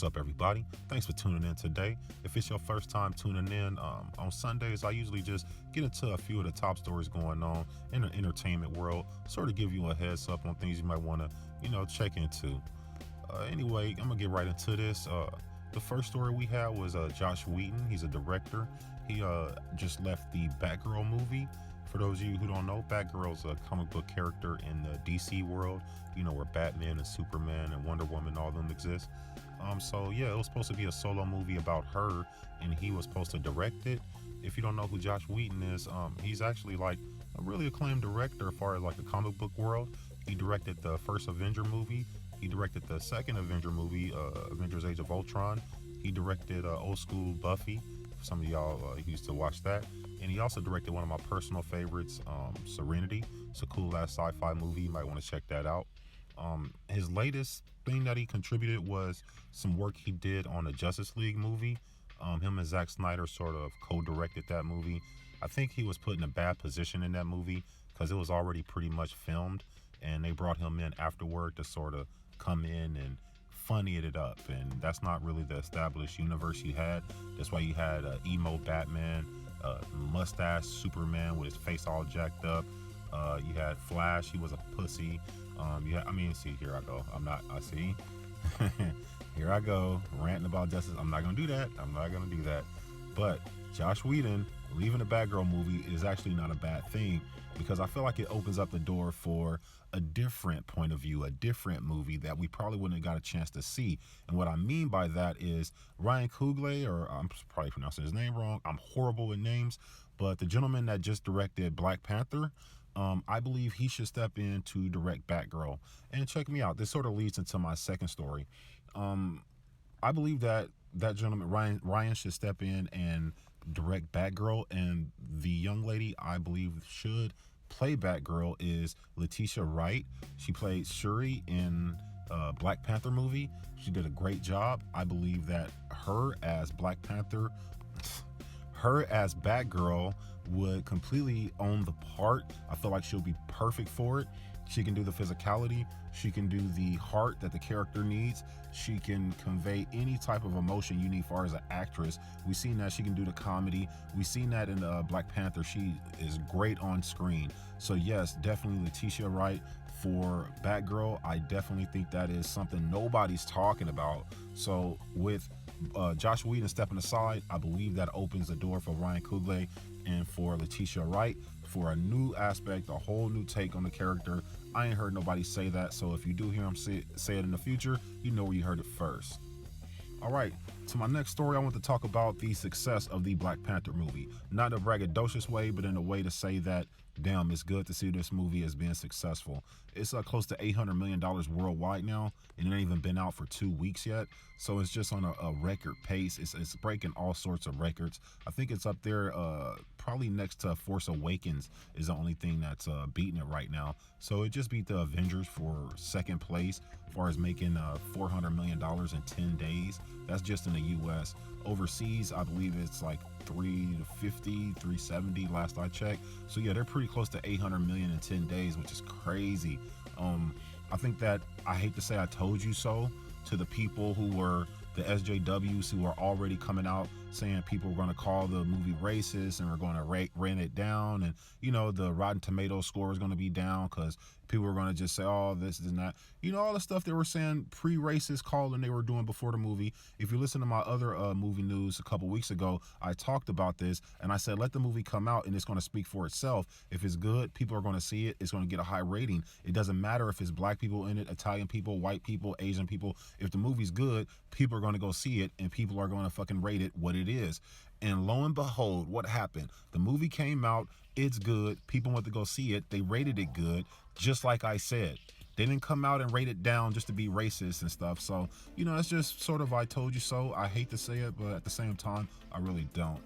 What's up, everybody? Thanks for tuning in today. If it's your first time tuning in, on Sundays, I usually just get into a few of the top stories going on in the entertainment world, sort of give you a heads up on things you might want to, check into. Anyway, I'm going to get right into this. The first story we had was Josh Whedon. He's a director. He just left the Batgirl movie. For those of you who don't know, Batgirl's a comic book character in the DC world, where Batman and Superman and Wonder Woman, all of them exist. So yeah, it was supposed to be a solo movie about her, and he was supposed to direct it. If you don't know who Josh Whedon is, he's actually like a really acclaimed director as far as like the comic book world. He directed the first Avenger movie. He directed the second Avenger movie, Avengers Age of Ultron. He directed old school Buffy. Some of y'all used to watch that. And he also directed one of my personal favorites, Serenity. It's a cool ass sci-fi movie. You might want to check that out. His latest thing that he contributed was some work he did on a Justice League movie. Him and Zack Snyder sort of co-directed that movie. I think he was put in a bad position in that movie because it was already pretty much filmed, and they brought him in afterward to sort of come in and funny it up, and that's not really the established universe you had. That's why you had emo Batman, mustache Superman with his face all jacked up. You had Flash, he was a pussy. See, here I go. Here I go, ranting about justice. I'm not gonna do that. But Josh Whedon leaving the Batgirl movie is actually not a bad thing, because I feel like it opens up the door for a different point of view, a different movie that we probably wouldn't have got a chance to see. And what I mean by that is Ryan Coogler, or I'm probably pronouncing his name wrong. I'm horrible with names, but the gentleman that just directed Black Panther, I believe he should step in to direct Batgirl. And check me out. This sort of leads into my second story. I believe that gentleman, Ryan should step in and direct Batgirl, and the young lady I believe should play Batgirl is Letitia Wright. She played Shuri in Black Panther movie. She did a great job. I believe that her as Black Panther, her as Batgirl would completely own the part. I feel like she'll be perfect for it. She can do the physicality. She can do the heart that the character needs. She can convey any type of emotion you need far as an actress. We've seen that she can do the comedy. We've seen that in Black Panther. She is great on screen. So yes, definitely Letitia Wright for Batgirl. I definitely think that is something nobody's talking about. So with Josh Whedon stepping aside, I believe that opens the door for Ryan Coogler and for Letitia Wright for a new aspect, a whole new take on the character. I ain't heard nobody say that, so if you do hear him say it in the future, you know where you heard it first. All right, to my next story, I want to talk about the success of the Black Panther movie. Not in a braggadocious way, but in a way to say that, damn, it's good to see this movie as being successful. It's close to $800 million worldwide now, and it ain't even been out for 2 weeks yet. So it's just on a record pace. It's breaking all sorts of records. I think it's up there, probably next to Force Awakens is the only thing that's beating it right now. So it just beat the Avengers for second place as far as making $400 million in 10 days. That's just in the U.S. Overseas, I believe it's like 350, 370 last I checked. So yeah, they're pretty close to 800 million in 10 days, which is crazy. I think that I hate to say I told you so to the people who were the SJWs who are already coming out saying people were going to call the movie racist and we're going to rent it down, and the Rotten Tomatoes score is going to be down because people were going to just say, oh, this and that, all the stuff they were saying pre-racist calling they were doing before the movie. If you listen to my other movie news a couple weeks ago, I talked about this and I said let the movie come out and it's going to speak for itself. If it's good, people are going to see it. It's going to get a high rating. It doesn't matter if it's black people in it, Italian people, white people, Asian people. If the movie's good, people are going to go see it and people are going to fucking rate it what it is. And lo and behold, what happened? The movie came out, it's good, people went to go see it, they rated it good, just like I said. They didn't come out and rate it down just to be racist and stuff. So, it's just sort of I told you so. I hate to say it, but at the same time, I really don't.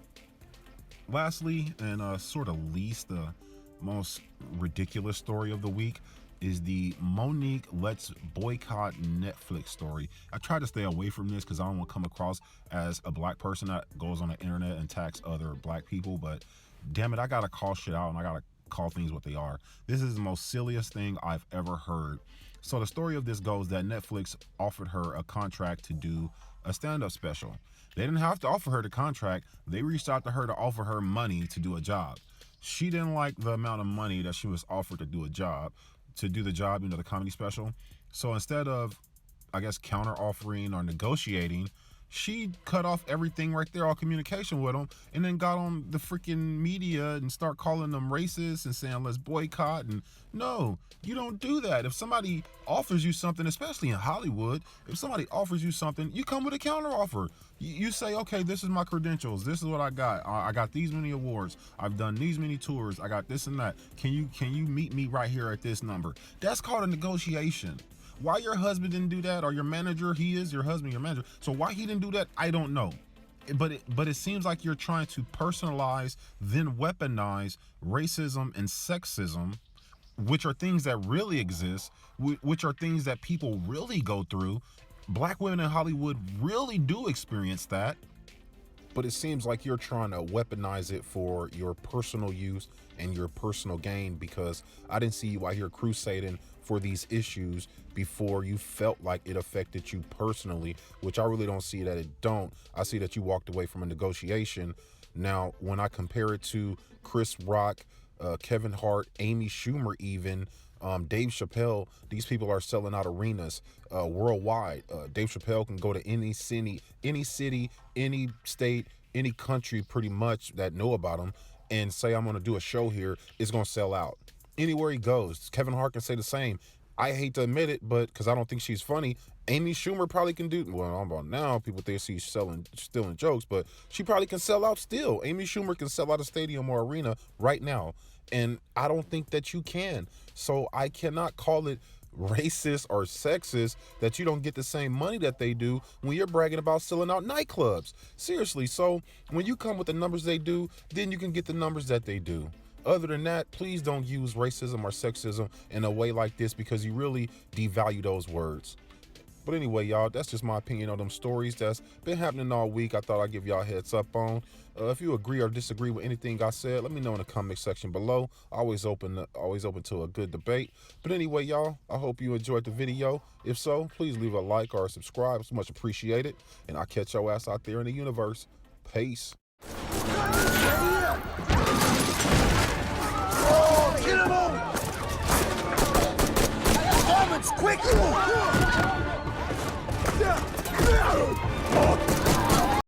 Lastly, and sort of least, the most ridiculous story of the week is the Monique Let's Boycott Netflix story. I try to stay away from this because I don't want to come across as a black person that goes on the internet and attacks other black people, but damn it, I gotta call shit out and I gotta call things what they are. This is the most silliest thing I've ever heard. So the story of this goes that Netflix offered her a contract to do a stand-up special. They didn't have to offer her the contract. They reached out to her to offer her money to do a job. She didn't like the amount of money that she was offered to do a job, the comedy special. So instead of, I guess, counter offering or negotiating, she cut off everything right there, all communication with them, and then got on the freaking media and start calling them racist and saying let's boycott. And no, you don't do that. If somebody offers you something, especially in Hollywood, if somebody offers you something, you come with a counter offer. You say, okay, this is my credentials, this is what I got. I got these many awards, I've done these many tours, I got this and that. Can you meet me right here at this number? That's called a negotiation. Why your husband didn't do that, or your manager, he is your husband, your manager, so why he didn't do that, I don't know. But it seems like you're trying to personalize, then weaponize racism and sexism, which are things that really exist, which are things that people really go through. Black women in Hollywood really do experience that. But it seems like you're trying to weaponize it for your personal use and your personal gain, because I didn't see you out here crusading for these issues before you felt like it affected you personally, which I really don't see that it don't. I see that you walked away from a negotiation. Now, when I compare it to Chris Rock, Kevin Hart, Amy Schumer, even Dave Chappelle, these people are selling out arenas worldwide. Dave Chappelle can go to any city, any state, any country pretty much that know about him and say, I'm going to do a show here. It's going to sell out. Anywhere he goes. Kevin Hart can say the same. I hate to admit it, but because I don't think she's funny, Amy Schumer probably can do, well, about now, people think she's stealing jokes, but she probably can sell out still. Amy Schumer can sell out a stadium or arena right now, and I don't think that you can. So I cannot call it racist or sexist that you don't get the same money that they do when you're bragging about selling out nightclubs. Seriously, so when you come with the numbers they do, then you can get the numbers that they do. Other than that, please don't use racism or sexism in a way like this, because you really devalue those words. But anyway, y'all, that's just my opinion on them stories that's been happening all week. I thought I'd give y'all a heads up on. If you agree or disagree with anything I said, let me know in the comment section below. Always open to a good debate. But anyway, y'all, I hope you enjoyed the video. If so, please leave a like or subscribe. It's much appreciated. And I'll catch your ass out there in the universe. Peace. Oh, get him on! Quick!